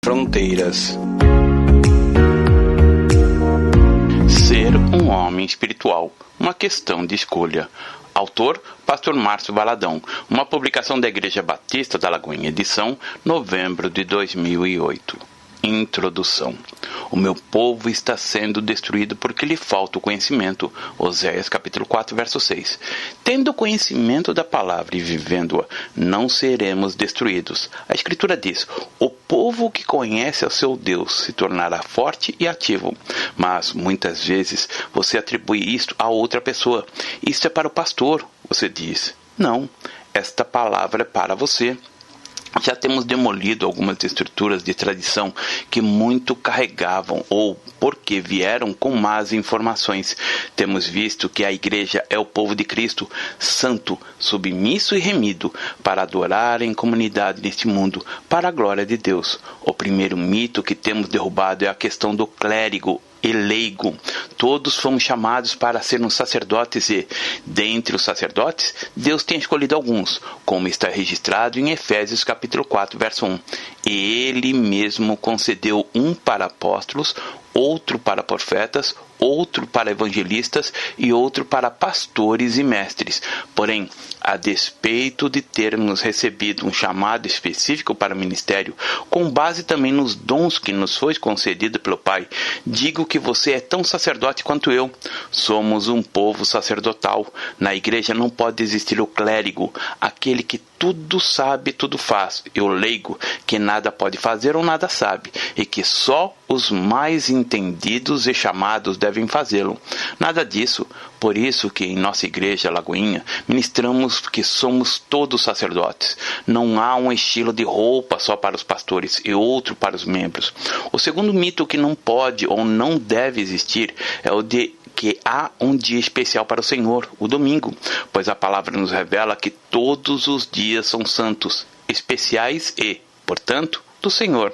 Fronteiras. Ser um homem espiritual, uma questão de escolha. Autor, Pastor Márcio Valadão. Uma publicação da Igreja Batista da Lagoinha, edição, novembro de 2008. Introdução. O meu povo está sendo destruído porque lhe falta o conhecimento. Oséias capítulo 4, verso 6. Tendo conhecimento da palavra e vivendo-a, não seremos destruídos. A Escritura diz: o povo que conhece ao seu Deus se tornará forte e ativo. Mas, muitas vezes, você atribui isto a outra pessoa. Isto é para o pastor, você diz. Não, esta palavra é para você. Já temos demolido algumas estruturas de tradição que muito carregavam ou porque vieram com más informações. Temos visto que a igreja é o povo de Cristo, santo, submisso e remido, para adorar em comunidade neste mundo, para a glória de Deus. O primeiro mito que temos derrubado é a questão do clérigo e leigo. Todos fomos chamados para sermos sacerdotes e, dentre os sacerdotes, Deus tem escolhido alguns, como está registrado em Efésios capítulo 4, verso 1. E Ele mesmo concedeu um para apóstolos, outro para profetas, outro para evangelistas e outro para pastores e mestres. Porém, a despeito de termos recebido um chamado específico para o ministério, com base também nos dons que nos foi concedido pelo Pai, digo que você é tão sacerdote quanto eu. Somos um povo sacerdotal. Na igreja não pode existir o clérigo, aquele que tudo sabe, tudo faz, e o leigo, que nada pode fazer ou nada sabe, e que só os mais entendidos e chamados devem fazê-lo. Nada disso. Por isso que em nossa igreja Lagoinha ministramos que somos todos sacerdotes. Não há um estilo de roupa só para os pastores e outro para os membros. O segundo mito que não pode ou não deve existir é o de que há um dia especial para o Senhor, o domingo, pois a palavra nos revela que todos os dias são santos, especiais e, portanto, do Senhor.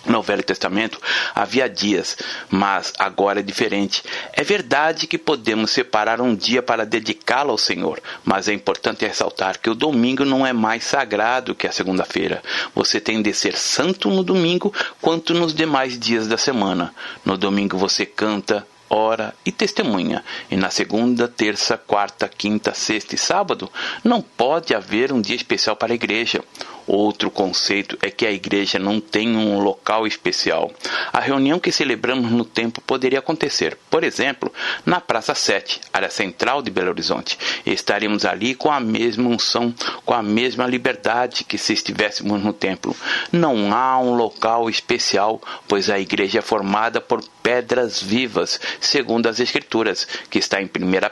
No Velho Testamento havia dias, mas agora é diferente. É verdade que podemos separar um dia para dedicá-lo ao Senhor, mas é importante ressaltar que o domingo não é mais sagrado que a segunda-feira. Você tem de ser santo no domingo quanto nos demais dias da semana. No domingo você canta, ora e testemunha, e na segunda, terça, quarta, quinta, sexta e sábado não pode haver um dia especial para a igreja. Outro conceito é que a igreja não tem um local especial. A reunião que celebramos no templo poderia acontecer, por exemplo, na Praça 7, área central de Belo Horizonte. Estaremos ali com a mesma unção, com a mesma liberdade que se estivéssemos no templo. Não há um local especial, pois a igreja é formada por pedras vivas, segundo as Escrituras, que está em 1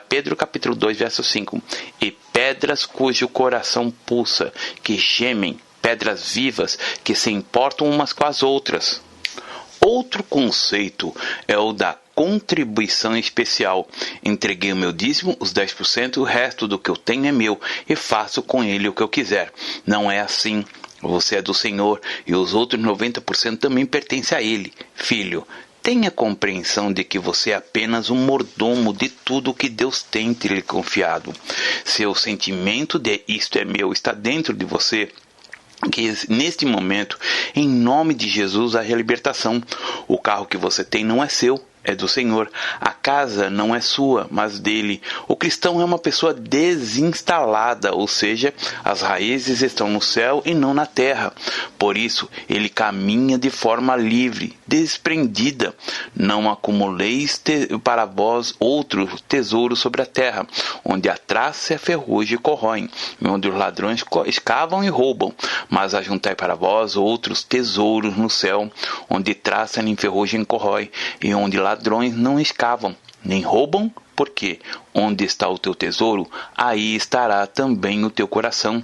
Pedro capítulo 2, verso 5. E pedras cujo coração pulsa, que gemem, pedras vivas que se importam umas com as outras. Outro conceito é o da contribuição especial. Entreguei o meu dízimo, os 10%, o resto do que eu tenho é meu, e faço com ele o que eu quiser. Não é assim. Você é do Senhor, e os outros 90% também pertencem a Ele. Filho, tenha compreensão de que você é apenas um mordomo de tudo que Deus tem lhe confiado. Seu sentimento de isto é meu está dentro de você, que neste momento, em nome de Jesus, haja libertação. O carro que você tem não é seu, é do Senhor. A casa não é sua, mas dele. O cristão é uma pessoa desinstalada, ou seja, as raízes estão no céu e não na terra. Por isso, ele caminha de forma livre, desprendida. Não acumuleis para vós outro tesouro sobre a terra, onde a traça e a ferrugem corroem, e onde os ladrões escavam e roubam. Mas ajuntai para vós outros tesouros no céu, onde traça nem ferrugem corrói, e onde ladrões não escavam, nem roubam, porque onde está o teu tesouro, aí estará também o teu coração.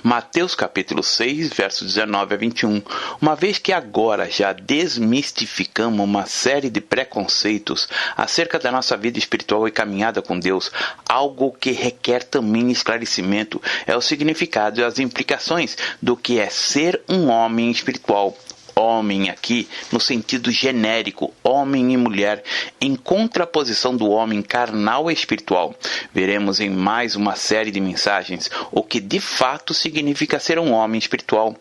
Mateus capítulo 6, versos 19 a 21. Uma vez que agora já desmistificamos uma série de preconceitos acerca da nossa vida espiritual e caminhada com Deus, algo que requer também esclarecimento é o significado e as implicações do que é ser um homem espiritual. Homem aqui no sentido genérico, homem e mulher, em contraposição do homem carnal e espiritual. Veremos em mais uma série de mensagens o que de fato significa ser um homem espiritual.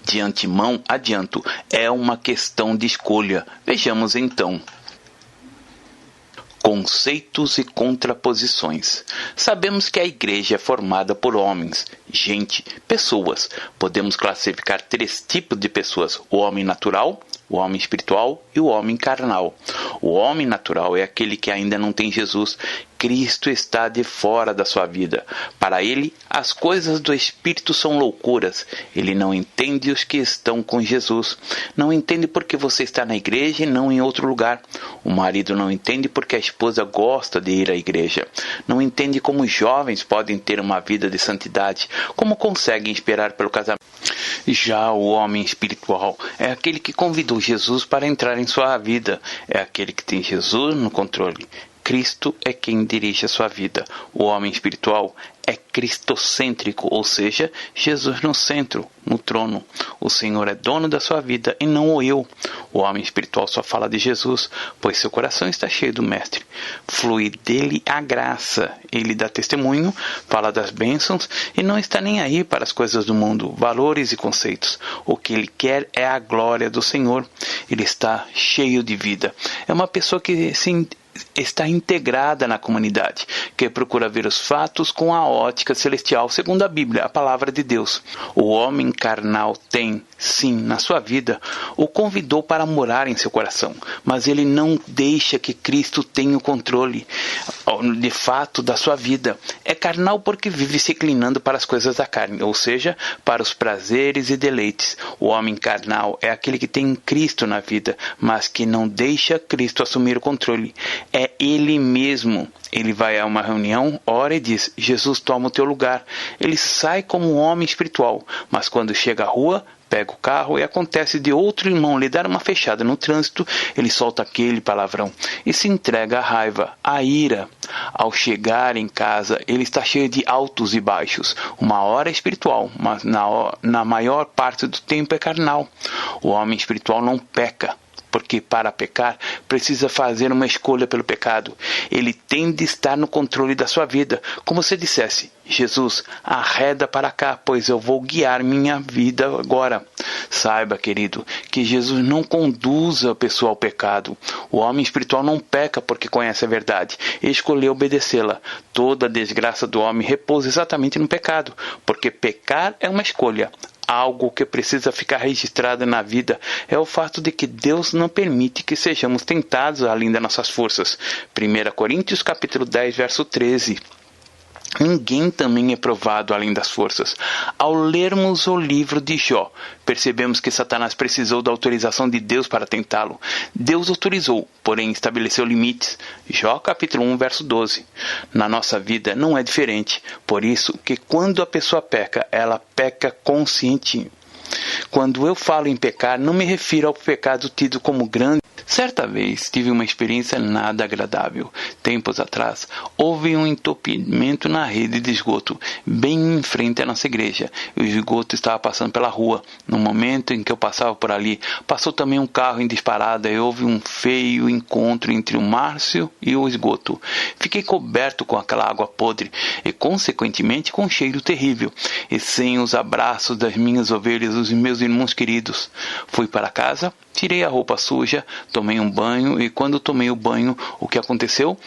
De antemão, adianto, é uma questão de escolha. Vejamos então. Conceitos e contraposições. Sabemos que a igreja é formada por homens, gente, pessoas. Podemos classificar 3 tipos de pessoas: o homem natural, o homem espiritual e o homem carnal. O homem natural é aquele que ainda não tem Jesus. Cristo está de fora da sua vida. Para ele, as coisas do Espírito são loucuras. Ele não entende os que estão com Jesus. Não entende porque você está na igreja e não em outro lugar. O marido não entende porque a esposa gosta de ir à igreja. Não entende como os jovens podem ter uma vida de santidade, como conseguem esperar pelo casamento. Já o homem espiritual é aquele que convidou Jesus para entrar em sua vida. É aquele que tem Jesus no controle. Cristo é quem dirige a sua vida. O homem espiritual é cristocêntrico, ou seja, Jesus no centro, no trono. O Senhor é dono da sua vida e não o eu. O homem espiritual só fala de Jesus, pois seu coração está cheio do Mestre. Flui dele a graça. Ele dá testemunho, fala das bênçãos e não está nem aí para as coisas do mundo, valores e conceitos. O que ele quer é a glória do Senhor. Ele está cheio de vida. É uma pessoa que está integrada na comunidade, que procura ver os fatos com a ótica celestial, segundo a Bíblia, a palavra de Deus. O homem carnal tem, sim, na sua vida, o convidou para morar em seu coração, mas ele não deixa que Cristo tenha o controle, de fato, da sua vida. É carnal porque vive se inclinando para as coisas da carne, ou seja, para os prazeres e deleites. O homem carnal é aquele que tem Cristo na vida, mas que não deixa Cristo assumir o controle. É ele mesmo. Ele vai a uma reunião, ora e diz: Jesus, toma o teu lugar. Ele sai como um homem espiritual, mas quando chega à rua, pega o carro e acontece de outro irmão lhe dar uma fechada no trânsito, ele solta aquele palavrão e se entrega à raiva, à ira. Ao chegar em casa, ele está cheio de altos e baixos. Uma hora é espiritual, mas na maior parte do tempo é carnal. O homem espiritual não peca, porque para pecar precisa fazer uma escolha pelo pecado. Ele tem de estar no controle da sua vida, como se dissesse: Jesus, arreda para cá, pois eu vou guiar minha vida agora. Saiba, querido, que Jesus não conduz a pessoa ao pecado. O homem espiritual não peca porque conhece a verdade e escolheu obedecê-la. Toda a desgraça do homem repousa exatamente no pecado, porque pecar é uma escolha. Algo que precisa ficar registrado na vida é o fato de que Deus não permite que sejamos tentados além das nossas forças. 1 Coríntios capítulo 10, verso 13. Ninguém também é provado além das forças. Ao lermos o livro de Jó, percebemos que Satanás precisou da autorização de Deus para tentá-lo. Deus autorizou, porém estabeleceu limites. Jó capítulo 1, verso 12. Na nossa vida não é diferente. Por isso que quando a pessoa peca, ela peca consciente. Quando eu falo em pecar, não me refiro ao pecado tido como grande. Certa vez tive uma experiência nada agradável. Tempos atrás, houve um entupimento na rede de esgoto, bem em frente à nossa igreja. O esgoto estava passando pela rua. No momento em que eu passava por ali, passou também um carro em disparada e houve um feio encontro entre o Márcio e o esgoto. Fiquei coberto com aquela água podre e, consequentemente, com um cheiro terrível. E sem os abraços das minhas ovelhas, os meus irmãos queridos. Fui para casa, tirei a roupa suja, tomei um banho e quando tomei o banho, o que aconteceu?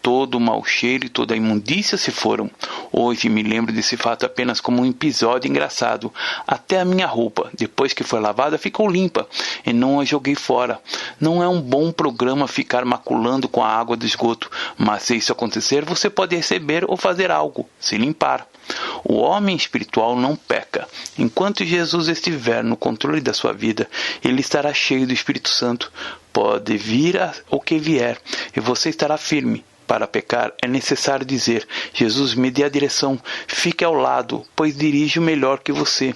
Todo o mau cheiro e toda a imundícia se foram. Hoje me lembro desse fato apenas como um episódio engraçado. Até a minha roupa, depois que foi lavada, ficou limpa e não a joguei fora. Não é um bom programa ficar maculando com a água do esgoto, mas se isso acontecer, você pode receber ou fazer algo, se limpar. O homem espiritual não peca. Enquanto Jesus estiver no controle da sua vida, ele estará cheio do Espírito Santo. Pode vir o que vier e você estará firme. Para pecar é necessário dizer: Jesus, me dê a direção, fique ao lado, pois dirijo melhor que você.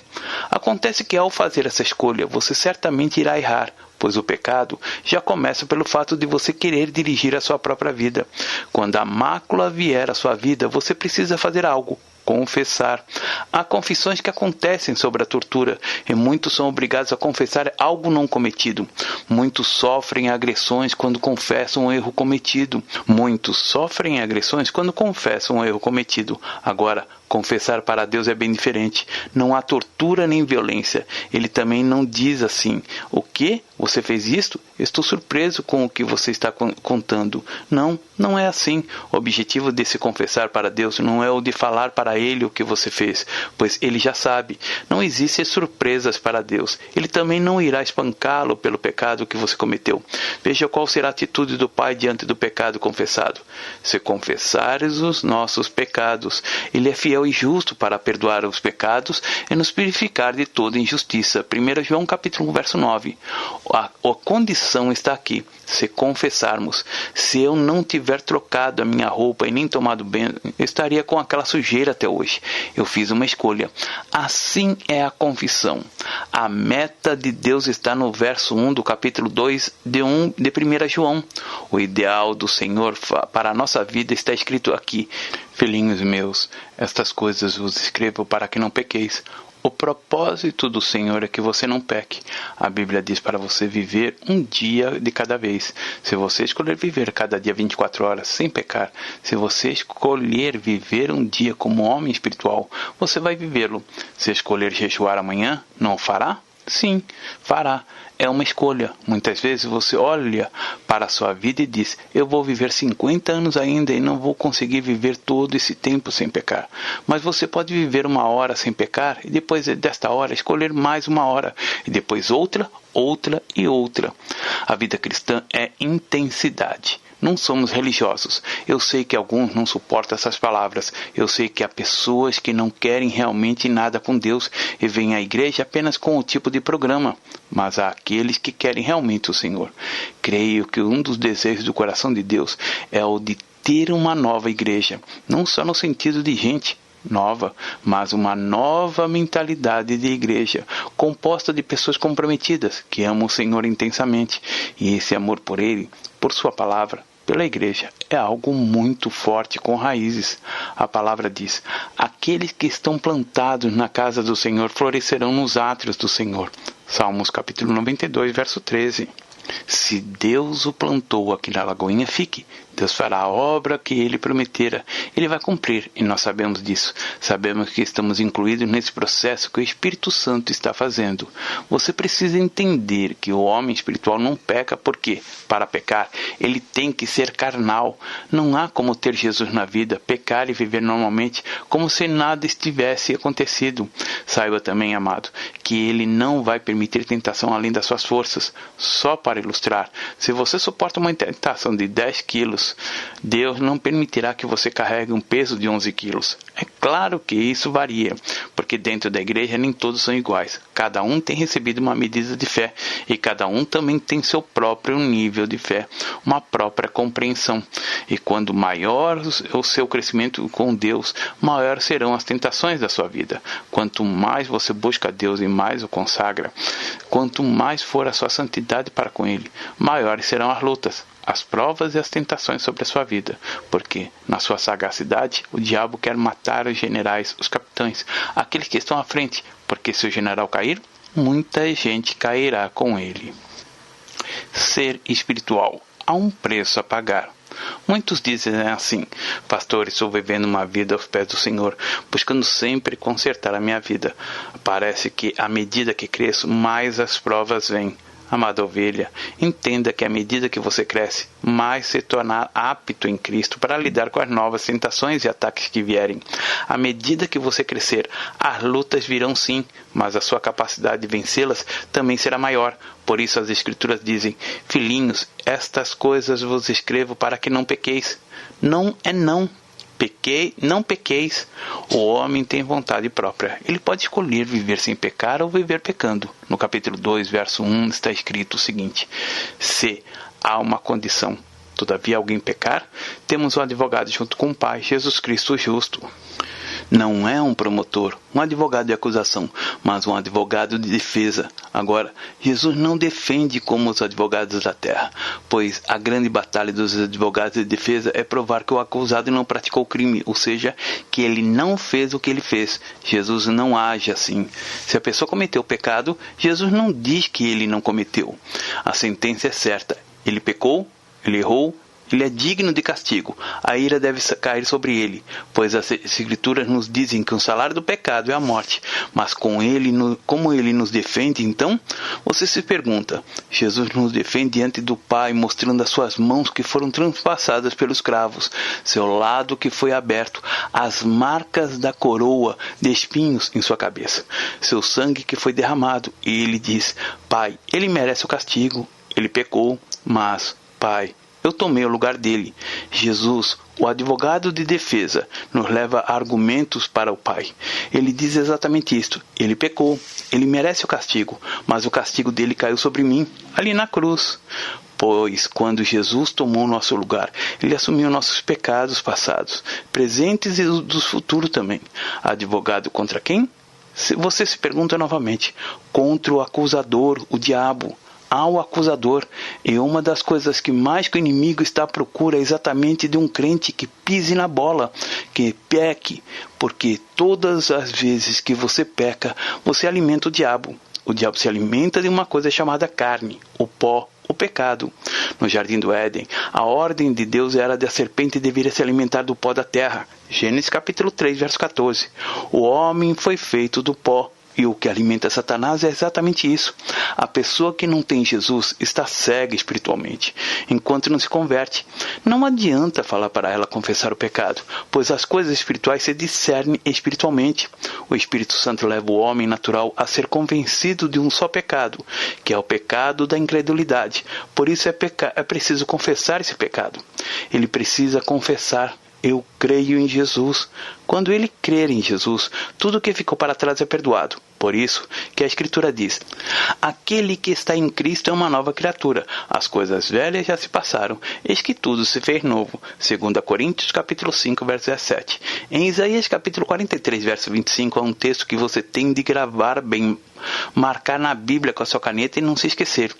Acontece que ao fazer essa escolha, você certamente irá errar, pois o pecado já começa pelo fato de você querer dirigir a sua própria vida. Quando a mácula vier à sua vida, você precisa fazer algo. confessar. Há confissões que acontecem sobre a tortura e muitos são obrigados a confessar algo não cometido. Muitos sofrem agressões quando confessam um erro cometido. Agora, confessar para Deus é bem diferente. Não há tortura nem violência. Ele também não diz assim: o quê? Você fez isto? Estou surpreso com o que você está contando. Não é assim. O objetivo de se confessar para Deus não é o de falar para Ele o que você fez, pois Ele já sabe. Não existem surpresas para Deus. Ele também não irá espancá-lo pelo pecado que você cometeu. Veja qual será a atitude do Pai diante do pecado confessado. Se confessares os nossos pecados, Ele é fiel e justo para perdoar os pecados e nos purificar de toda injustiça. 1 João capítulo 1, verso 9. A condição está aqui. Se confessarmos, se eu não tiver trocado a minha roupa e nem tomado banho, eu estaria com aquela sujeira até hoje. Eu fiz uma escolha. Assim é a confissão. A meta de Deus está no verso 1 do capítulo 2 de 1 João. O ideal do Senhor para a nossa vida está escrito aqui: filhinhos meus, estas coisas vos escrevo para que não pequeis. O propósito do Senhor é que você não peque. A Bíblia diz para você viver um dia de cada vez. Se você escolher viver cada dia 24 horas sem pecar, se você escolher viver um dia como homem espiritual, você vai vivê-lo. Se escolher jejuar amanhã, não o fará? Sim, fará. É uma escolha. Muitas vezes você olha para a sua vida e diz: eu vou viver 50 anos ainda e não vou conseguir viver todo esse tempo sem pecar. Mas você pode viver 1 hora sem pecar e depois desta hora escolher mais 1 hora e depois outra e outra. A vida cristã é intensidade. Não somos religiosos. Eu sei que alguns não suportam essas palavras. Eu sei que há pessoas que não querem realmente nada com Deus e vêm à igreja apenas com o tipo de programa. Mas há aqueles que querem realmente o Senhor. Creio que um dos desejos do coração de Deus é o de ter uma nova igreja. Não só no sentido de gente nova, mas uma nova mentalidade de igreja, composta de pessoas comprometidas, que amam o Senhor intensamente. E esse amor por Ele, por Sua palavra, pela igreja, é algo muito forte, com raízes. A palavra diz: aqueles que estão plantados na casa do Senhor florescerão nos átrios do Senhor. Salmos capítulo 92, verso 13. Se Deus o plantou aqui na Lagoinha, fique. Deus fará a obra que Ele prometera. Ele vai cumprir, e nós sabemos disso. Sabemos que estamos incluídos nesse processo que o Espírito Santo está fazendo. Você precisa entender que o homem espiritual não peca porque, para pecar, ele tem que ser carnal. Não há como ter Jesus na vida, pecar e viver normalmente como se nada estivesse acontecido. Saiba também, amado, que Ele não vai permitir tentação além das suas forças. Só para ilustrar, se você suporta uma tentação de 10 quilos, Deus não permitirá que você carregue um peso de 11 quilos. É claro que isso varia, porque dentro da igreja nem todos são iguais. Cada um tem recebido uma medida de fé e cada um também tem seu próprio nível de fé, uma própria compreensão. E quando maior o seu crescimento com Deus, maior serão as tentações da sua vida. Quanto mais você busca Deus e mais o consagra, quanto mais for a sua santidade para com Ele, maiores serão as lutas, as provas e as tentações sobre a sua vida, porque, na sua sagacidade, o diabo quer matar os generais, os capitães, aqueles que estão à frente, porque se o general cair, muita gente cairá com ele. Ser espiritual. Há um preço a pagar. Muitos dizem assim: pastor, estou vivendo uma vida aos pés do Senhor, buscando sempre consertar a minha vida. Parece que, à medida que cresço, mais as provas vêm. Amada ovelha, entenda que à medida que você cresce, mais se tornar apto em Cristo para lidar com as novas tentações e ataques que vierem. À medida que você crescer, as lutas virão sim, mas a sua capacidade de vencê-las também será maior. Por isso as Escrituras dizem: filhinhos, estas coisas vos escrevo para que não pequeis. Não é não. Não pequeis. O homem tem vontade própria. Ele pode escolher viver sem pecar ou viver pecando. No capítulo 2, verso 1, está escrito o seguinte: se há uma condição, todavia alguém pecar, temos um advogado junto com o Pai, Jesus Cristo o justo. Não é um promotor, um advogado de acusação, mas um advogado de defesa. Agora, Jesus não defende como os advogados da terra, pois a grande batalha dos advogados de defesa é provar que o acusado não praticou o crime, ou seja, que ele não fez o que ele fez. Jesus não age assim. Se a pessoa cometeu o pecado, Jesus não diz que ele não cometeu. A sentença é certa. Ele pecou, ele errou, ele é digno de castigo. A ira deve cair sobre ele, pois as Escrituras nos dizem que o salário do pecado é a morte. Mas como ele nos defende, então? Você se pergunta, Jesus nos defende diante do Pai, mostrando as suas mãos que foram transpassadas pelos cravos, seu lado que foi aberto, as marcas da coroa de espinhos em sua cabeça, seu sangue que foi derramado. E ele diz, Pai, ele merece o castigo, ele pecou, mas, Pai, eu tomei o lugar dele. Jesus, o advogado de defesa, nos leva a argumentos para o Pai. Ele diz exatamente isto. Ele pecou, ele merece o castigo, mas o castigo dele caiu sobre mim, ali na cruz. Pois, quando Jesus tomou o nosso lugar, ele assumiu nossos pecados passados, presentes e dos futuros também. Advogado contra quem? Você se pergunta novamente. Contra o acusador, o diabo. Ao acusador, e uma das coisas que mais que o inimigo está à procura é exatamente de um crente que pise na bola, que peque, porque todas as vezes que você peca, você alimenta o diabo. O diabo se alimenta de uma coisa chamada carne, o pó, o pecado. No jardim do Éden, a ordem de Deus era de a serpente deveria se alimentar do pó da terra. Gênesis capítulo 3, verso 14. O homem foi feito do pó. E o que alimenta Satanás é exatamente isso. A pessoa que não tem Jesus está cega espiritualmente, enquanto não se converte. Não adianta falar para ela confessar o pecado, pois as coisas espirituais se discernem espiritualmente. O Espírito Santo leva o homem natural a ser convencido de um só pecado, que é o pecado da incredulidade. Por isso é preciso confessar esse pecado. Ele precisa confessar. Eu creio em Jesus. Quando ele crer em Jesus, tudo que ficou para trás é perdoado. Por isso que a Escritura diz, aquele que está em Cristo é uma nova criatura. As coisas velhas já se passaram, eis que tudo se fez novo. 2 Coríntios capítulo 5, verso 17. Em Isaías capítulo 43, verso 25, há um texto que você tem de gravar bem, marcar na Bíblia com a sua caneta e não se esquecer.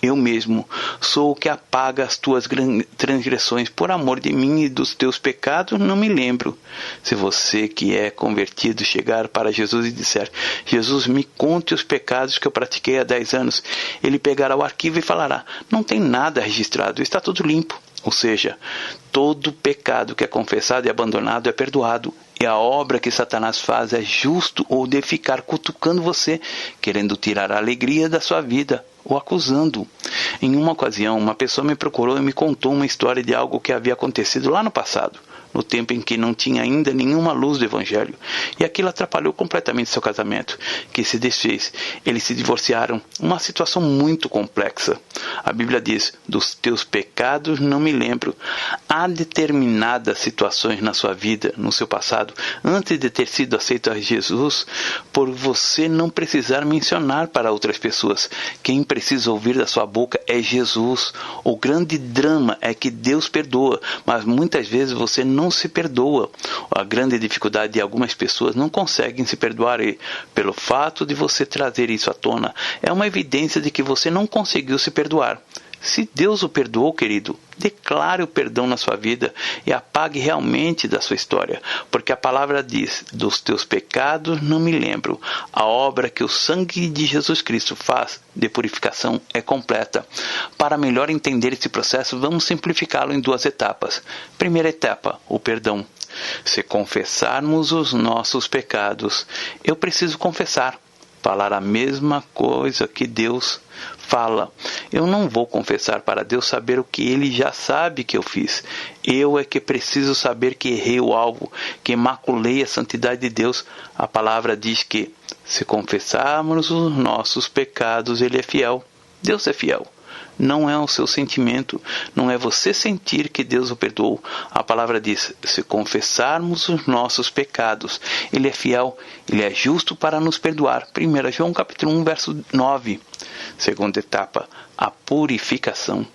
Eu mesmo sou o que apaga as tuas transgressões, por amor de mim e dos teus pecados não me lembro. Se você que é convertido chegar para Jesus e disser, Jesus, me conte os pecados que eu pratiquei há 10 anos, ele pegará o arquivo e falará, não tem nada registrado, está tudo limpo. Ou seja, todo pecado que é confessado e abandonado é perdoado. E a obra que Satanás faz é justo ou de ficar cutucando você, querendo tirar a alegria da sua vida, ou acusando. Em uma ocasião, uma pessoa me procurou e me contou uma história de algo que havia acontecido lá no passado, no tempo em que não tinha ainda nenhuma luz do Evangelho. E aquilo atrapalhou completamente seu casamento, que se desfez. Eles se divorciaram. Uma situação muito complexa. A Bíblia diz, dos teus pecados não me lembro. Há determinadas situações na sua vida, no seu passado, antes de ter sido aceito a Jesus, por você não precisar mencionar para outras pessoas. Quem precisa ouvir da sua boca é Jesus. O grande drama é que Deus perdoa, mas muitas vezes você não se perdoa. A grande dificuldade de algumas pessoas não conseguem se perdoar e, pelo fato de você trazer isso à tona, é uma evidência de que você não conseguiu se perdoar. Se Deus o perdoou, querido, declare o perdão na sua vida e apague realmente da sua história, porque a palavra diz, dos teus pecados não me lembro. A obra que o sangue de Jesus Cristo faz de purificação é completa. Para melhor entender esse processo, vamos simplificá-lo em 2 etapas. Primeira etapa, o perdão. Se confessarmos os nossos pecados, eu preciso confessar. Falar a mesma coisa que Deus fala. Eu não vou confessar para Deus saber o que Ele já sabe que eu fiz. Eu é que preciso saber que errei o alvo, que maculei a santidade de Deus. A palavra diz que, se confessarmos os nossos pecados, Ele é fiel. Deus é fiel. Não é o seu sentimento, não é você sentir que Deus o perdoou. A palavra diz, se confessarmos os nossos pecados, Ele é fiel, Ele é justo para nos perdoar. 1 João capítulo 1, verso 9. Segunda etapa, a purificação.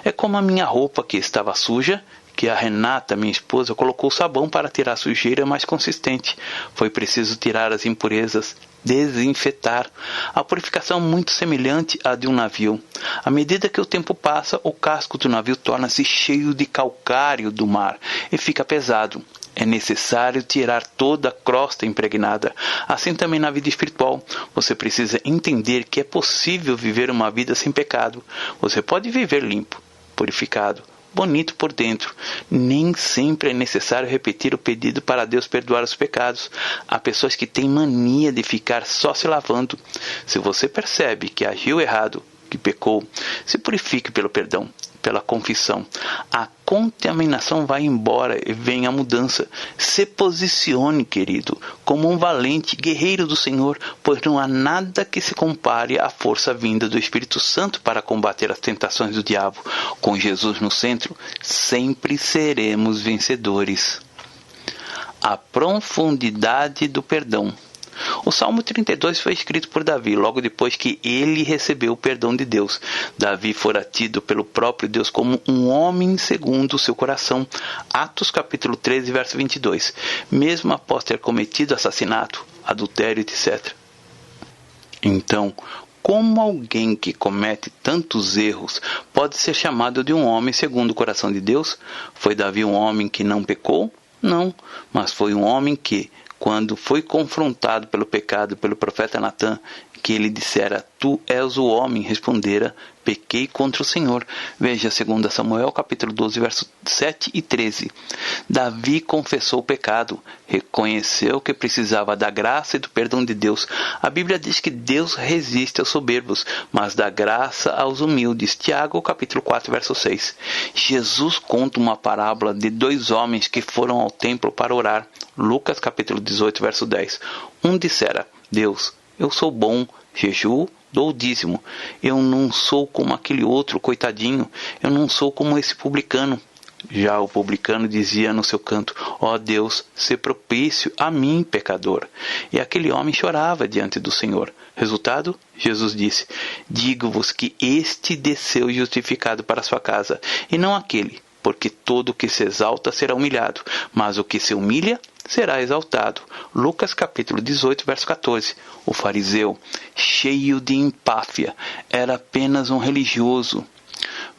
É como a minha roupa que estava suja, que a Renata, minha esposa, colocou sabão para tirar a sujeira mais consistente. Foi preciso tirar as impurezas, desinfetar. A purificação é muito semelhante à de um navio. À medida que o tempo passa, o casco do navio torna-se cheio de calcário do mar e fica pesado. É necessário tirar toda a crosta impregnada. Assim também na vida espiritual. Você precisa entender que é possível viver uma vida sem pecado. Você pode viver limpo, purificado, bonito por dentro. Nem sempre é necessário repetir o pedido para Deus perdoar os pecados. Há pessoas que têm mania de ficar só se lavando. Se você percebe que agiu errado, que pecou, se purifique pelo perdão, pela confissão. A contaminação vai embora e vem a mudança. Se posicione, querido, como um valente guerreiro do Senhor, pois não há nada que se compare à força vinda do Espírito Santo para combater as tentações do diabo. Com Jesus no centro, sempre seremos vencedores. A profundidade do perdão. O Salmo 32 foi escrito por Davi, logo depois que ele recebeu o perdão de Deus. Davi fora tido pelo próprio Deus como um homem segundo o seu coração. Atos capítulo 13, verso 22. Mesmo após ter cometido assassinato, adultério, etc. Então, como alguém que comete tantos erros pode ser chamado de um homem segundo o coração de Deus? Foi Davi um homem que não pecou? Não, mas foi um homem que, quando foi confrontado pelo pecado pelo profeta Natã, que ele dissera: Tu és o homem, respondera: Pequei contra o Senhor. Veja 2 Samuel capítulo 12, versos 7 e 13. Davi confessou o pecado, reconheceu que precisava da graça e do perdão de Deus. A Bíblia diz que Deus resiste aos soberbos, mas dá graça aos humildes. Tiago capítulo 4, verso 6. Jesus conta uma parábola de 2 homens que foram ao templo para orar. Lucas capítulo 18, verso 10. Um dissera: Deus, eu sou bom, jejuo, dou o dízimo. Eu não sou como aquele outro coitadinho, eu não sou como esse publicano. Já o publicano dizia no seu canto: Ó Deus, sê propício a mim, pecador. E aquele homem chorava diante do Senhor. Resultado? Jesus disse: Digo-vos que este desceu justificado para sua casa, e não aquele, porque todo o que se exalta será humilhado, mas o que se humilha será exaltado. Lucas capítulo 18, verso 14. O fariseu, cheio de empáfia, era apenas um religioso.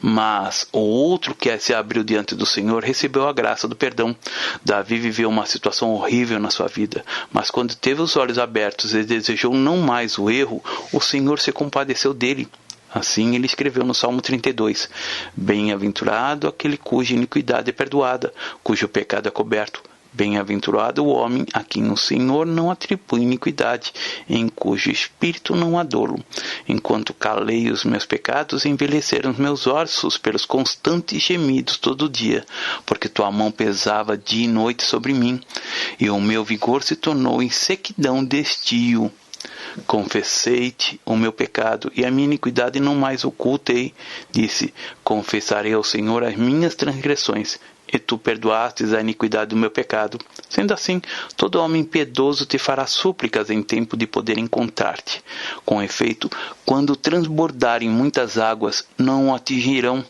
Mas o outro que se abriu diante do Senhor recebeu a graça do perdão. Davi viveu uma situação horrível na sua vida, mas quando teve os olhos abertos e desejou não mais o erro, o Senhor se compadeceu dele. Assim ele escreveu no Salmo 32: Bem-aventurado aquele cuja iniquidade é perdoada, cujo pecado é coberto. Bem-aventurado o homem a quem o Senhor não atribui iniquidade, em cujo espírito não há dolo. Enquanto calei os meus pecados, envelheceram os meus ossos pelos constantes gemidos todo dia, porque tua mão pesava dia e noite sobre mim, e o meu vigor se tornou em sequidão de estio. Confessei-te o meu pecado, e a minha iniquidade não mais ocultei. Disse: Confessarei ao Senhor as minhas transgressões, e tu perdoastes a iniquidade do meu pecado. Sendo assim, todo homem piedoso te fará súplicas em tempo de poder encontrar-te. Com efeito, quando transbordarem muitas águas, não o atingirão.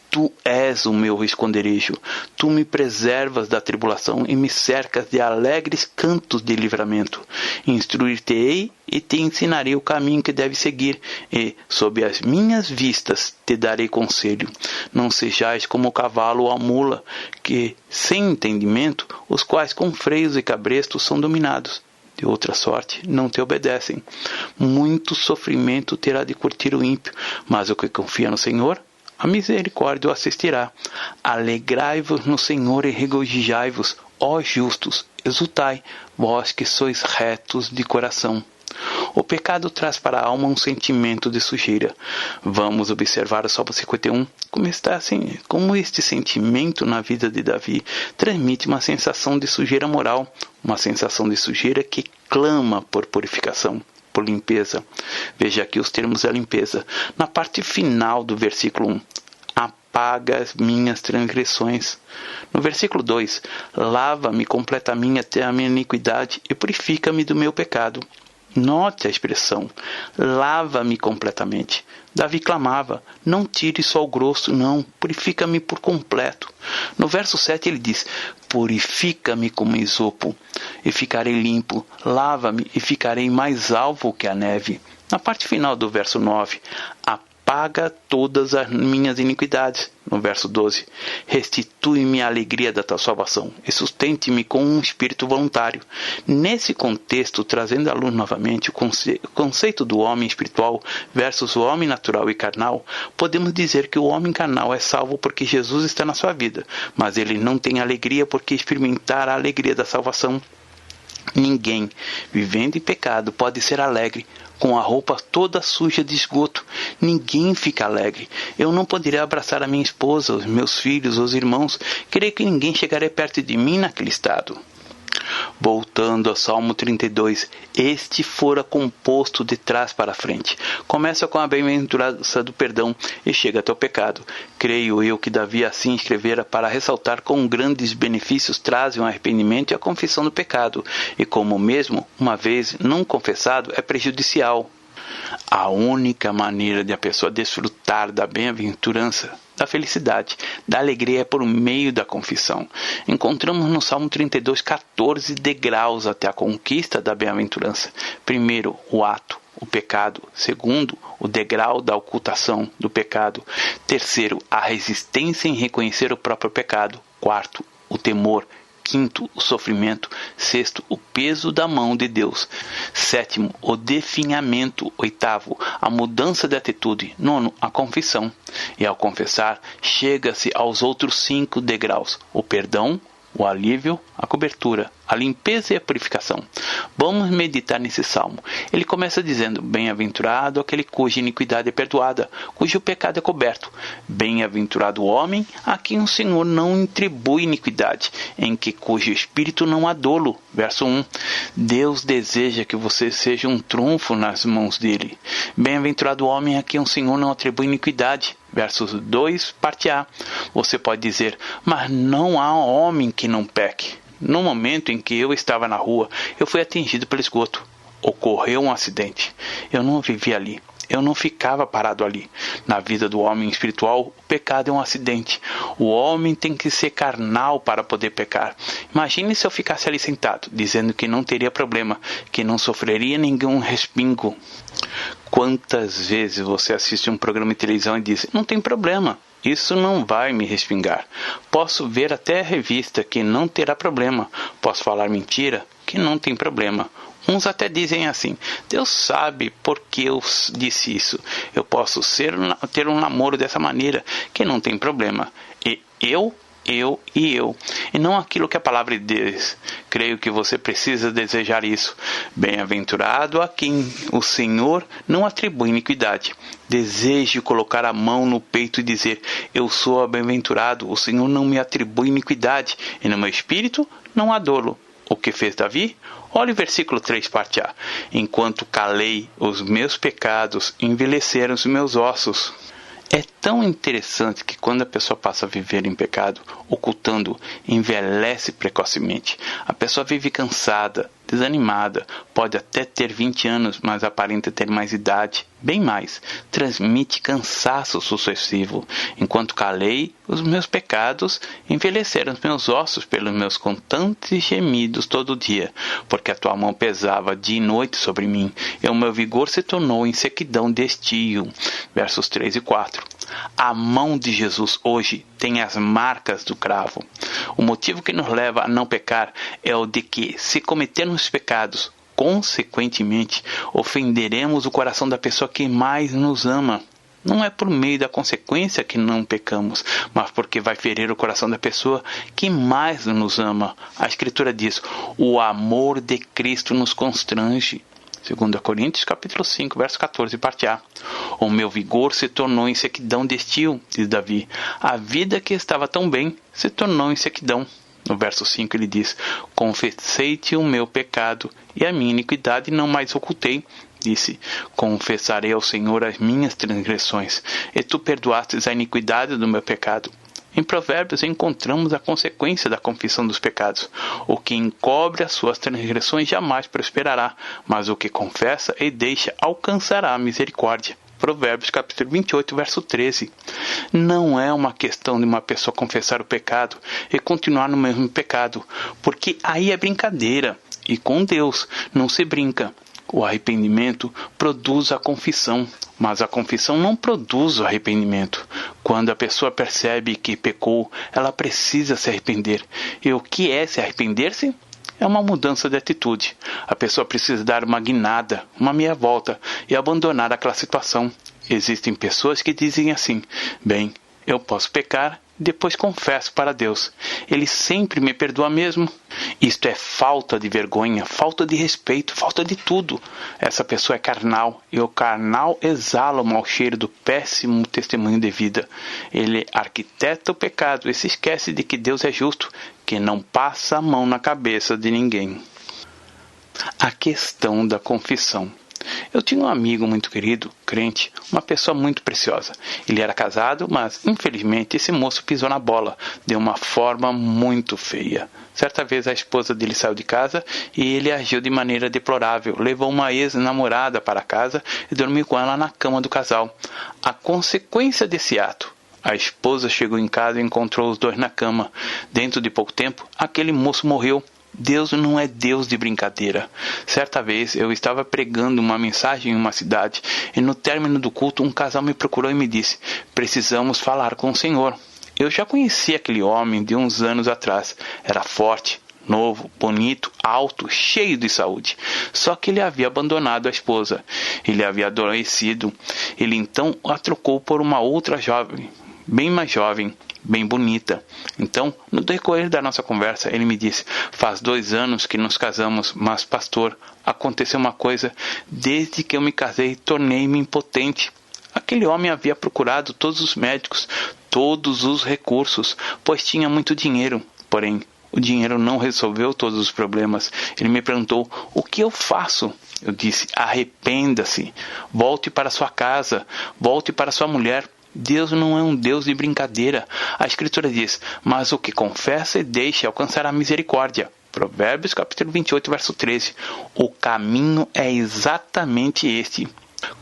Tu és o meu esconderijo. Tu me preservas da tribulação e me cercas de alegres cantos de livramento. Instruir-te-ei e te ensinarei o caminho que deves seguir, e, sob as minhas vistas, te darei conselho. Não sejais como o cavalo ou a mula, que, sem entendimento, os quais com freios e cabrestos são dominados. De outra sorte, não te obedecem. Muito sofrimento terá de curtir o ímpio, mas o que confia no Senhor, a misericórdia o assistirá. Alegrai-vos no Senhor e regozijai-vos, ó justos, exultai, vós que sois retos de coração. O pecado traz para a alma um sentimento de sujeira. Vamos observar o Salmo 51, como este sentimento na vida de Davi transmite uma sensação de sujeira moral, uma sensação de sujeira que clama por purificação, por limpeza. Veja aqui os termos da limpeza. Na parte final do versículo 1, apaga as minhas transgressões. No versículo 2, lava-me completamente até a minha iniquidade e purifica-me do meu pecado. Note a expressão, lava-me completamente. Davi clamava, não tire só o grosso, não, purifica-me por completo. No verso 7 ele diz, purifica-me como esopo, e ficarei limpo, lava-me e ficarei mais alvo que a neve. Na parte final do verso 9, apaga todas as minhas iniquidades. No verso 12, restitui-me a alegria da tua salvação e sustente-me com um espírito voluntário. Nesse contexto, trazendo à luz novamente o conceito do homem espiritual versus o homem natural e carnal, podemos dizer que o homem carnal é salvo porque Jesus está na sua vida, mas ele não tem alegria porque experimentar a alegria da salvação. Ninguém, vivendo em pecado, pode ser alegre, com a roupa toda suja de esgoto. Ninguém fica alegre. Eu não poderia abraçar a minha esposa, os meus filhos, os irmãos. Creio que ninguém chegaria perto de mim naquele estado. Voltando ao Salmo 32, este fora composto de trás para frente. Começa com a bem-aventurança do perdão e chega até o pecado. Creio eu que Davi assim escrevera para ressaltar quão grandes benefícios trazem o arrependimento e a confissão do pecado, e como mesmo, uma vez não confessado, é prejudicial. A única maneira de a pessoa desfrutar da bem-aventurança, da felicidade, da alegria é por meio da confissão. Encontramos no Salmo 32, 14 degraus até a conquista da bem-aventurança. Primeiro, o ato, o pecado. Segundo, o degrau da ocultação do pecado. Terceiro, a resistência em reconhecer o próprio pecado. Quarto, o temor. Quinto, o sofrimento. Sexto, o peso da mão de Deus. Sétimo, o definhamento. Oitavo, a mudança de atitude. Nono, a confissão. E ao confessar, chega-se aos outros 5 degraus. O perdão, o alívio, a cobertura, a limpeza e a purificação. Vamos meditar nesse salmo. Ele começa dizendo, bem-aventurado aquele cuja iniquidade é perdoada, cujo pecado é coberto. Bem-aventurado o homem a quem o Senhor não atribui iniquidade, em que cujo espírito não há dolo. Verso 1. Deus deseja que você seja um trunfo nas mãos dele. Bem-aventurado o homem a quem o Senhor não atribui iniquidade. Versos 2, parte A. Você pode dizer, mas não há homem que não peque. No momento em que eu estava na rua, eu fui atingido pelo esgoto. Ocorreu um acidente. Eu não vivi ali. Eu não ficava parado ali. Na vida do homem espiritual, o pecado é um acidente. O homem tem que ser carnal para poder pecar. Imagine se eu ficasse ali sentado, dizendo que não teria problema, que não sofreria nenhum respingo. Quantas vezes você assiste um programa de televisão e diz, não tem problema, isso não vai me respingar. Posso ver até a revista que não terá problema. Posso falar mentira que não tem problema. Uns até dizem assim, Deus sabe por que eu disse isso. Eu posso ter um namoro dessa maneira, que não tem problema. E eu. E não aquilo que a palavra de Deus diz. Creio que você precisa desejar isso. Bem-aventurado a quem o Senhor não atribui iniquidade. Deseje colocar a mão no peito e dizer, eu sou bem-aventurado, o Senhor não me atribui iniquidade, e no meu espírito não há dolo. O que fez Davi? Olha o versículo 3, parte A. Enquanto calei os meus pecados, envelheceram os meus ossos. É tão interessante que quando a pessoa passa a viver em pecado, ocultando, envelhece precocemente. A pessoa vive cansada, desanimada, pode até ter 20 anos, mas aparenta ter mais idade, bem mais. Transmite cansaço sucessivo. Enquanto calei, os meus pecados envelheceram os meus ossos pelos meus constantes gemidos todo dia, porque a tua mão pesava dia e noite sobre mim, e o meu vigor se tornou em sequidão de estio. Versos 3 e 4. A mão de Jesus hoje tem as marcas do cravo. O motivo que nos leva a não pecar é o de que, se cometermos pecados, consequentemente, ofenderemos o coração da pessoa que mais nos ama. Não é por meio da consequência que não pecamos, mas porque vai ferir o coração da pessoa que mais nos ama. A Escritura diz, o amor de Cristo nos constrange. 2 Coríntios, capítulo 5, verso 14, parte A. O meu vigor se tornou em sequidão de estio, diz Davi. A vida que estava tão bem se tornou em sequidão. No verso 5 ele diz, confessei-te o meu pecado e a minha iniquidade não mais ocultei. Disse, confessarei ao Senhor as minhas transgressões, e tu perdoastes a iniquidade do meu pecado. Em Provérbios encontramos a consequência da confissão dos pecados. O que encobre as suas transgressões jamais prosperará, mas o que confessa e deixa alcançará a misericórdia. Provérbios capítulo 28, verso 13. Não é uma questão de uma pessoa confessar o pecado e continuar no mesmo pecado, porque aí é brincadeira, e com Deus não se brinca. O arrependimento produz a confissão, mas a confissão não produz o arrependimento. Quando a pessoa percebe que pecou, ela precisa se arrepender. E o que é se arrepender-se? É uma mudança de atitude. A pessoa precisa dar uma guinada, uma meia volta e abandonar aquela situação. Existem pessoas que dizem assim: bem, eu posso pecar, depois confesso para Deus. Ele sempre me perdoa mesmo. Isto é falta de vergonha, falta de respeito, falta de tudo. Essa pessoa é carnal, e o carnal exala o mau cheiro do péssimo testemunho de vida. Ele arquiteta o pecado e se esquece de que Deus é justo, que não passa a mão na cabeça de ninguém. A questão da confissão. Eu tinha um amigo muito querido, crente, uma pessoa muito preciosa. Ele era casado, mas infelizmente esse moço pisou na bola de uma forma muito feia. Certa vez a esposa dele saiu de casa e ele agiu de maneira deplorável. Levou uma ex-namorada para casa e dormiu com ela na cama do casal. A consequência desse ato: a esposa chegou em casa e encontrou os dois na cama. Dentro de pouco tempo, aquele moço morreu. Deus não é Deus de brincadeira. Certa vez eu estava pregando uma mensagem em uma cidade e no término do culto um casal me procurou e me disse: precisamos falar com o Senhor. Eu já conhecia aquele homem de uns anos atrás. Era forte, novo, bonito, alto, cheio de saúde. Só que ele havia abandonado a esposa. Ele havia adoecido. Ele então a trocou por uma outra jovem, bem mais jovem, bem bonita. Então, no decorrer da nossa conversa, ele me disse: faz 2 anos que nos casamos, mas pastor, aconteceu uma coisa. Desde que eu me casei, tornei-me impotente. Aquele homem havia procurado todos os médicos, todos os recursos, pois tinha muito dinheiro. Porém, o dinheiro não resolveu todos os problemas. Ele me perguntou: o que eu faço? Eu disse: arrependa-se, volte para sua casa, volte para sua mulher. Deus não é um Deus de brincadeira. A Escritura diz: mas o que confessa e deixa alcançará a misericórdia. Provérbios capítulo 28, verso 13. O caminho é exatamente este: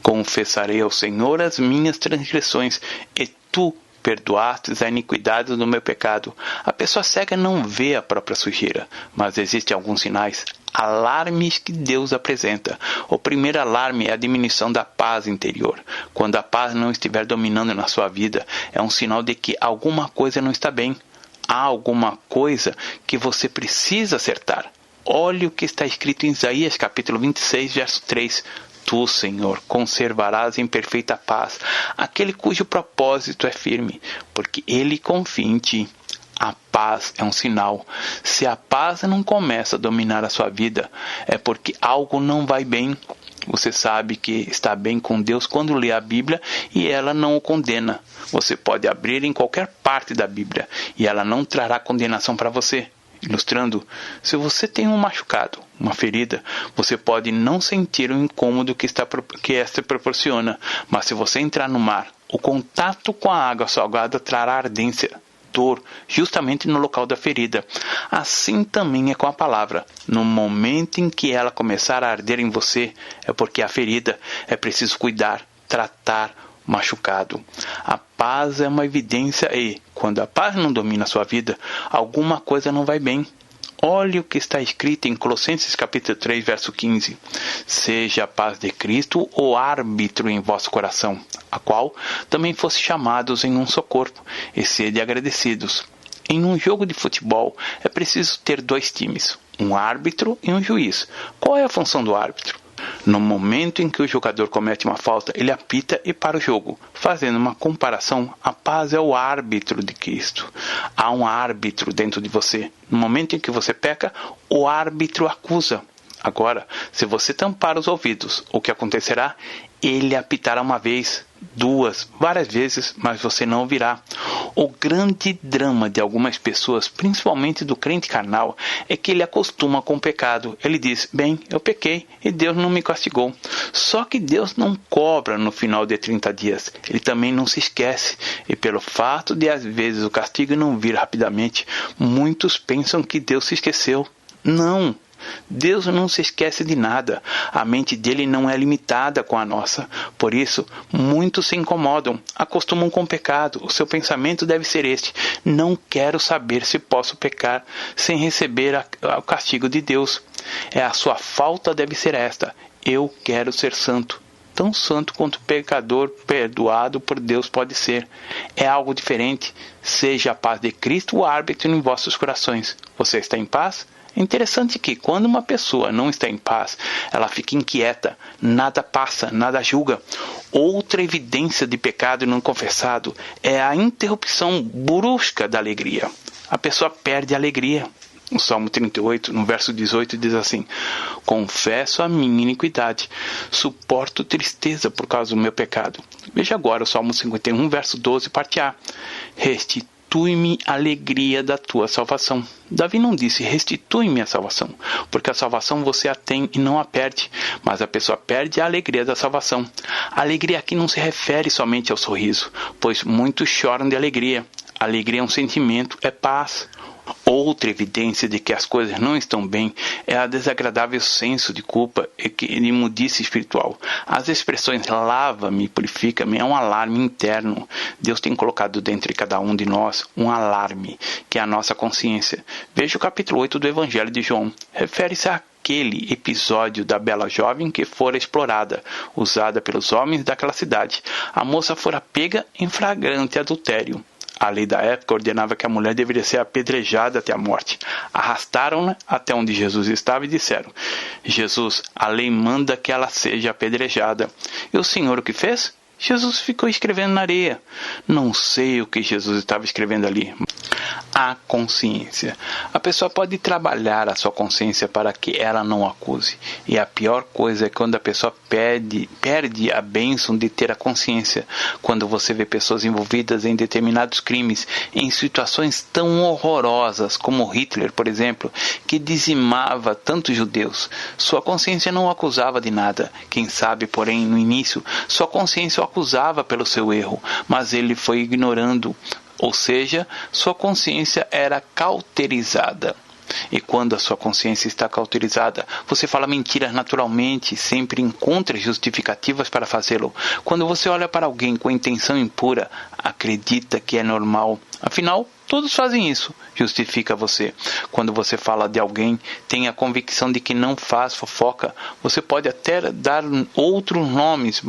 confessarei ao Senhor as minhas transgressões, e tu perdoastes a iniquidade do meu pecado. A pessoa cega não vê a própria sujeira, mas existem alguns sinais, alarmes que Deus apresenta. O primeiro alarme é a diminuição da paz interior. Quando a paz não estiver dominando na sua vida, é um sinal de que alguma coisa não está bem. Há alguma coisa que você precisa acertar. Olhe o que está escrito em Isaías capítulo 26, verso 3. Tu, Senhor, conservarás em perfeita paz aquele cujo propósito é firme, porque ele confia em ti. A paz é um sinal. Se a paz não começa a dominar a sua vida, é porque algo não vai bem. Você sabe que está bem com Deus quando lê a Bíblia e ela não o condena. Você pode abrir em qualquer parte da Bíblia e ela não trará condenação para você. Ilustrando, se você tem um machucado, uma ferida, você pode não sentir o incômodo que esta proporciona, mas se você entrar no mar, o contato com a água salgada trará ardência, dor, justamente no local da ferida. Assim também é com a palavra. No momento em que ela começar a arder em você, é porque a ferida é preciso cuidar, tratar, machucado. A paz é uma evidência e, quando a paz não domina a sua vida, alguma coisa não vai bem. Olhe o que está escrito em Colossenses capítulo 3, verso 15. Seja a paz de Cristo o árbitro em vosso coração, a qual também fosse chamados em um só corpo, e sede agradecidos. Em um jogo de futebol, é preciso ter 2 times, um árbitro e um juiz. Qual é a função do árbitro? No momento em que o jogador comete uma falta, ele apita e para o jogo. Fazendo uma comparação, a paz é o árbitro de Cristo. Há um árbitro dentro de você. No momento em que você peca, o árbitro acusa. Agora, se você tampar os ouvidos, o que acontecerá? Ele apitará uma vez, 2, várias vezes, mas você não ouvirá. O grande drama de algumas pessoas, principalmente do crente carnal, é que ele acostuma com o pecado. Ele diz, bem, eu pequei e Deus não me castigou. Só que Deus não cobra no final de 30 dias. Ele também não se esquece. E pelo fato de às vezes o castigo não vir rapidamente, muitos pensam que Deus se esqueceu. Não! Deus não se esquece de nada. A mente dele não é limitada com a nossa. Por isso, muitos se incomodam, acostumam com o pecado. O seu pensamento deve ser este: não quero saber se posso pecar sem receber o castigo de Deus. A sua falta deve ser esta: eu quero ser santo. Tão santo quanto o pecador perdoado por Deus pode ser. É algo diferente. Seja a paz de Cristo o árbitro em vossos corações. Você está em paz? É interessante que, quando uma pessoa não está em paz, ela fica inquieta, nada passa, nada julga. Outra evidência de pecado não confessado é a interrupção brusca da alegria. A pessoa perde a alegria. O Salmo 38, no verso 18, diz assim: confesso a minha iniquidade, suporto tristeza por causa do meu pecado. Veja agora o Salmo 51, verso 12, parte A. Restitui-me a alegria da tua salvação. Davi não disse restitui-me a salvação, porque a salvação você a tem e não a perde, mas a pessoa perde a alegria da salvação. A alegria aqui não se refere somente ao sorriso, pois muitos choram de alegria. A alegria é um sentimento, é paz. Outra evidência de que as coisas não estão bem é a desagradável senso de culpa e imundice espiritual. As expressões lava-me, purifica-me é um alarme interno. Deus tem colocado dentro de cada um de nós um alarme, que é a nossa consciência. Veja o capítulo 8 do Evangelho de João. Refere-se àquele episódio da bela jovem que fora explorada, usada pelos homens daquela cidade. A moça fora pega em flagrante adultério. A lei da época ordenava que a mulher deveria ser apedrejada até a morte. Arrastaram-na até onde Jesus estava e disseram: Jesus, a lei manda que ela seja apedrejada. E o Senhor o que fez? Jesus ficou escrevendo na areia. Não sei o que Jesus estava escrevendo ali. A consciência. A pessoa pode trabalhar a sua consciência para que ela não acuse. E a pior coisa é quando a pessoa perde a bênção de ter a consciência. Quando você vê pessoas envolvidas em determinados crimes, em situações tão horrorosas como Hitler, por exemplo, que dizimava tantos judeus. Sua consciência não o acusava de nada. Quem sabe, porém, no início, sua consciência o acusava pelo seu erro, mas ele foi ignorando. Ou seja, sua consciência era cauterizada. E quando a sua consciência está cauterizada, você fala mentiras naturalmente, sempre encontra justificativas para fazê-lo. Quando você olha para alguém com intenção impura, acredita que é normal. Afinal, todos fazem isso, justifica você. Quando você fala de alguém, tem a convicção de que não faz fofoca. Você pode até dar outros nomes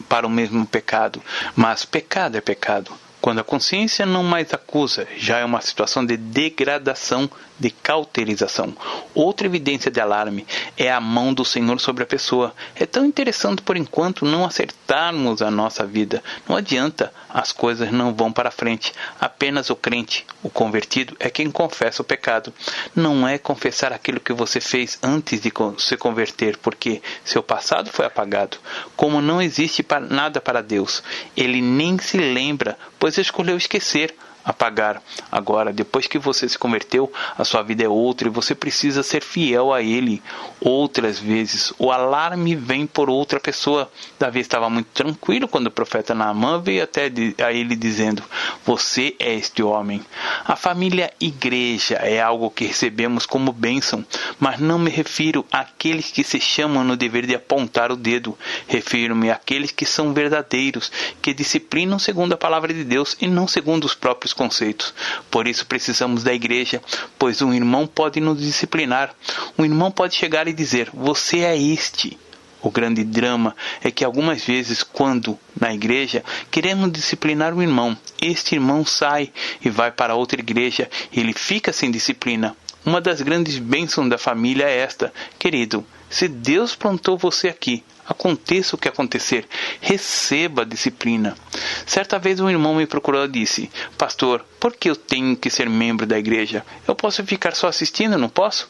para o mesmo pecado, mas pecado é pecado. Quando a consciência não mais acusa, já é uma situação de degradação, de cauterização. Outra evidência de alarme é a mão do Senhor sobre a pessoa. É tão interessante por enquanto não acertarmos a nossa vida. Não adianta, as coisas não vão para frente. Apenas o crente, o convertido, é quem confessa o pecado. Não é confessar aquilo que você fez antes de se converter, porque seu passado foi apagado. Como não existe nada para Deus, Ele nem se lembra, pois escolheu esquecer, apagar. Agora, depois que você se converteu, a sua vida é outra e você precisa ser fiel a Ele. Outras vezes, o alarme vem por outra pessoa. Davi estava muito tranquilo quando o profeta Naamã veio até a ele dizendo: você é este homem. A família igreja é algo que recebemos como bênção, mas não me refiro àqueles que se chamam no dever de apontar o dedo. Refiro-me àqueles que são verdadeiros, que disciplinam segundo a palavra de Deus e não segundo os próprios conceitos. Por isso precisamos da igreja, pois um irmão pode nos disciplinar. Um irmão pode chegar e dizer: você é este. O grande drama é que algumas vezes, quando na igreja queremos disciplinar um irmão, este irmão sai e vai para outra igreja e ele fica sem disciplina. Uma das grandes bênçãos da família é esta: querido, se Deus plantou você aqui, aconteça o que acontecer, receba a disciplina. Certa vez um irmão me procurou e disse: pastor, por que eu tenho que ser membro da igreja? Eu posso ficar só assistindo, não posso?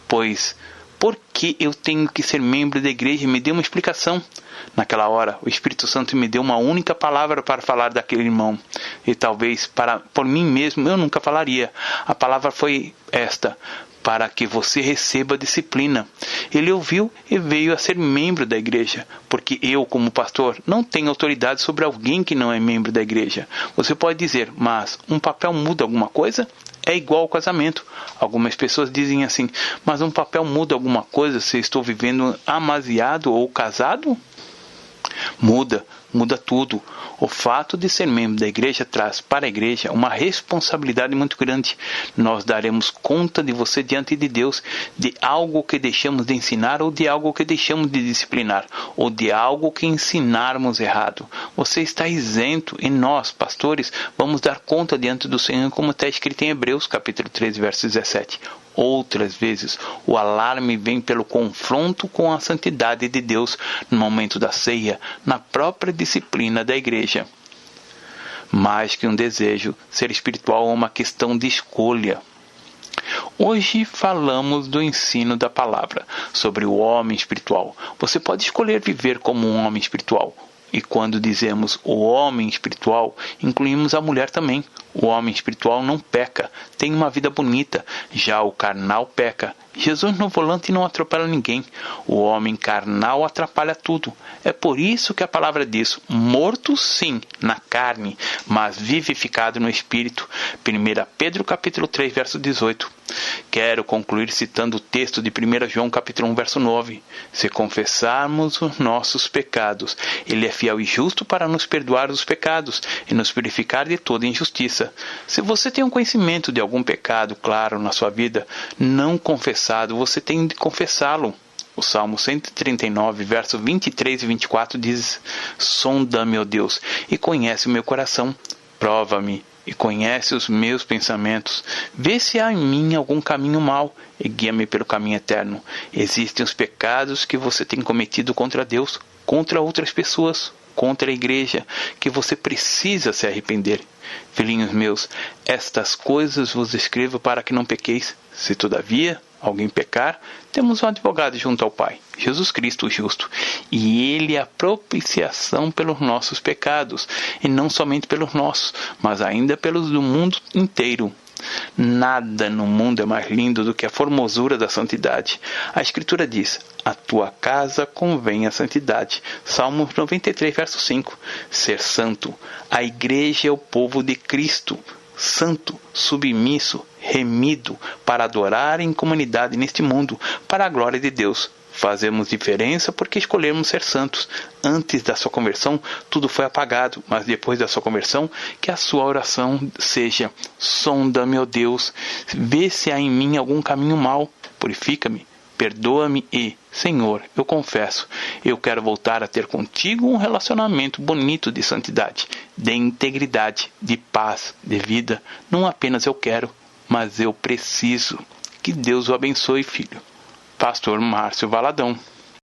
Pois por que eu tenho que ser membro da igreja? Me deu uma explicação. Naquela hora, o Espírito Santo me deu uma única palavra para falar daquele irmão. E talvez por mim mesmo eu nunca falaria. A palavra foi esta: para que você receba disciplina. Ele ouviu e veio a ser membro da igreja, porque eu, como pastor, não tenho autoridade sobre alguém que não é membro da igreja. Você pode dizer, mas um papel muda alguma coisa? É igual ao casamento. Algumas pessoas dizem assim, mas um papel muda alguma coisa se eu estou vivendo amasiado ou casado? Muda tudo. O fato de ser membro da igreja traz para a igreja uma responsabilidade muito grande. Nós daremos conta de você diante de Deus, de algo que deixamos de ensinar ou de algo que deixamos de disciplinar, ou de algo que ensinarmos errado. Você está isento e nós, pastores, vamos dar conta diante do Senhor, como está escrito em Hebreus, capítulo 13, verso 17. Outras vezes, o alarme vem pelo confronto com a santidade de Deus no momento da ceia, na própria disciplina da igreja. Mais que um desejo, ser espiritual é uma questão de escolha. Hoje falamos do ensino da palavra, sobre o homem espiritual. Você pode escolher viver como um homem espiritual. E quando dizemos o homem espiritual, incluímos a mulher também. O homem espiritual não peca, tem uma vida bonita, já o carnal peca. Jesus no volante não atropela ninguém. O homem carnal atrapalha tudo. É por isso que a palavra diz, morto sim, na carne, mas vivificado no espírito. 1 Pedro capítulo 3, verso 18. Quero concluir citando o texto de 1 João capítulo 1, verso 9. Se confessarmos os nossos pecados, Ele é fiel e justo para nos perdoar os pecados e nos purificar de toda injustiça. Se você tem um conhecimento de algum pecado claro na sua vida, não confessado, você tem de confessá-lo. O Salmo 139, verso 23 e 24 diz, sonda-me, ó Deus, e conhece o meu coração. Prova-me e conhece os meus pensamentos. Vê se há em mim algum caminho mau e guia-me pelo caminho eterno. Existem os pecados que você tem cometido contra Deus, contra outras pessoas, contra a igreja, que você precisa se arrepender. Filhinhos meus, estas coisas vos escrevo para que não pequeis. Se todavia alguém pecar, temos um advogado junto ao Pai, Jesus Cristo o justo, e Ele é a propiciação pelos nossos pecados, e não somente pelos nossos, mas ainda pelos do mundo inteiro. Nada no mundo é mais lindo do que a formosura da santidade. A Escritura diz, a tua casa convém a santidade. Salmos 93, verso 5. Ser santo. A igreja é o povo de Cristo. Santo, submisso, remido, para adorar em comunidade neste mundo, para a glória de Deus. Fazemos diferença porque escolhemos ser santos. Antes da sua conversão, tudo foi apagado, mas depois da sua conversão, que a sua oração seja, sonda-me, ó Deus, vê se há em mim algum caminho mau, purifica-me, perdoa-me e, Senhor, eu confesso, eu quero voltar a ter contigo um relacionamento bonito de santidade, de integridade, de paz, de vida. Não apenas eu quero, mas eu preciso. Que Deus o abençoe, filho. Pastor Márcio Valadão.